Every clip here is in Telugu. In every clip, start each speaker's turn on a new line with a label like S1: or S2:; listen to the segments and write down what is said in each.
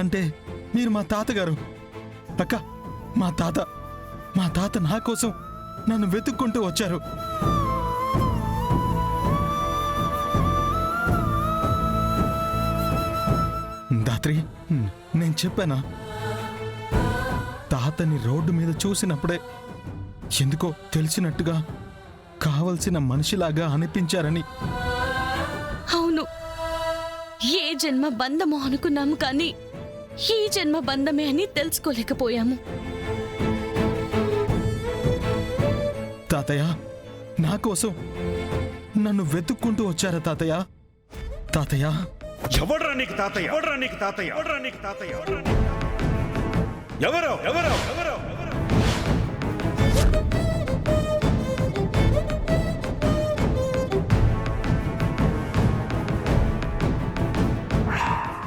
S1: అంటే మీరు మా తాతగారు. అక్క, మా తాత నా కోసం నన్ను వెతుక్కుంటూ వచ్చారు. దాత్రి, నేను చెప్పానా, తాతని రోడ్డు మీద చూసినప్పుడే ఎందుకో తెలిసినట్టుగా కావలసిన మనిషిలాగా అనిపించారని.
S2: అవును, ఏ జన్మ బంధమో అనుకున్నాము, కానీ ఈ జన్మ బంధమే అని తెలుసుకోలేకపోయాము.
S1: తాతయ్య, నా కోసం నన్ను వెతుక్కుంటూ వచ్చారా తాతయ్య? తాతయ్య,
S3: ఎవడ్రా నీకు తాతయ్య? ఎవడ్రా నీకు తాతయ్య? ఎవడ్రా నీకు తాతయ్య? ఎవరో ఎవరో ఎవరో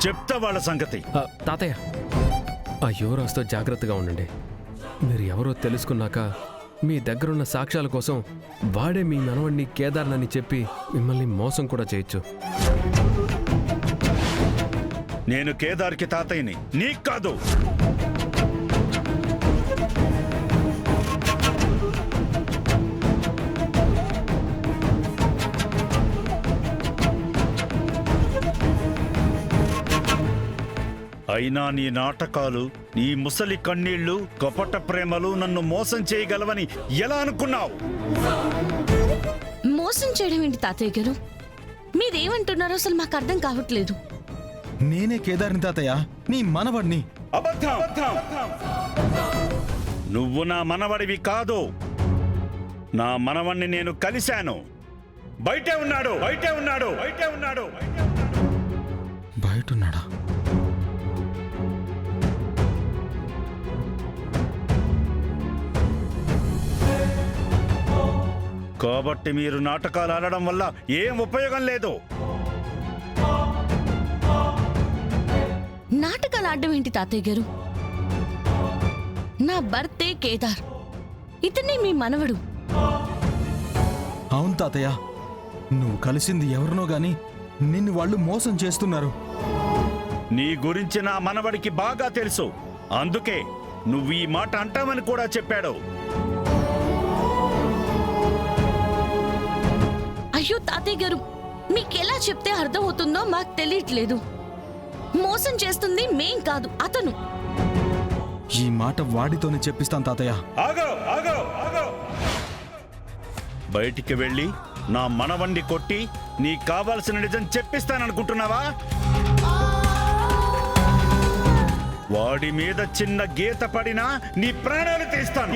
S3: చెప్తా వాళ్ళ సంగతి.
S4: తాతయ్య, ఆ యువరాజుతో జాగ్రత్తగా ఉండండి. మీరు ఎవరో తెలుసుకున్నాక మీ దగ్గరున్న సాక్ష్యాల కోసం వాడే మీ మనవణ్ణి కేదార్నని చెప్పి మిమ్మల్ని మోసం కూడా చేయొచ్చు.
S3: నేను కేదార్కి తాతయ్యని, నీకు కాదు. అయినా నీ నాటకాలు, నీ ముసలి కన్నీళ్లు, కపట ప్రేమలు నన్ను మోసం చేయగలవని ఎలా అనుకున్నావు?
S2: మోసం చేయడం ఏంటి తాతయ్య గారు? మీరేమంటున్నారో అసలు మాకు అర్థం కావట్లేదు.
S1: నేనే కేదార్ని తాతయ్య, నీ మనవడిని.
S3: అబద్ధం! నువ్వు నా మనవడివి కాదు. నా మనవణ్ణి నేను కలిశాను. బయటే ఉన్నాడు.
S1: బయటున్నాడా?
S3: కాబట్టి మీరు నాటకాలు ఆడడం వల్ల ఏం ఉపయోగం లేదు.
S2: నాటకాలు ఆడడం ఏంటి తాతయ్య గారు? నా భర్తే కేదార్, ఇతనే మీ మనవడు.
S1: అవును తాతయ్య, నువ్వు కలిసింది ఎవరినో గాని నిన్ను వాళ్ళు మోసం చేస్తున్నారు.
S3: నీ గురించి నా మనవడికి బాగా తెలుసు. అందుకే నువ్వు ఈ మాట అంటావని కూడా చెప్పాడు.
S2: అయ్యో తాతయ్య గారు, మీకెలా చెప్తే అర్థమవుతుందో మాకు తెలియట్లేదు. మోసం చేస్తుంది మేం కాదు, అతను.
S1: ఈ మాట వాడితోనే చెప్పిస్తాను తాతయ్య.
S3: ఆగో! బయటికి వెళ్ళి నా మనవణ్ణి కొట్టి నీకు కావాల్సిన నిజం చెప్పిస్తాననుకుంటున్నావా? వాడి మీద చిన్న గీత పడినా నీ ప్రాణాలు తీస్తాను.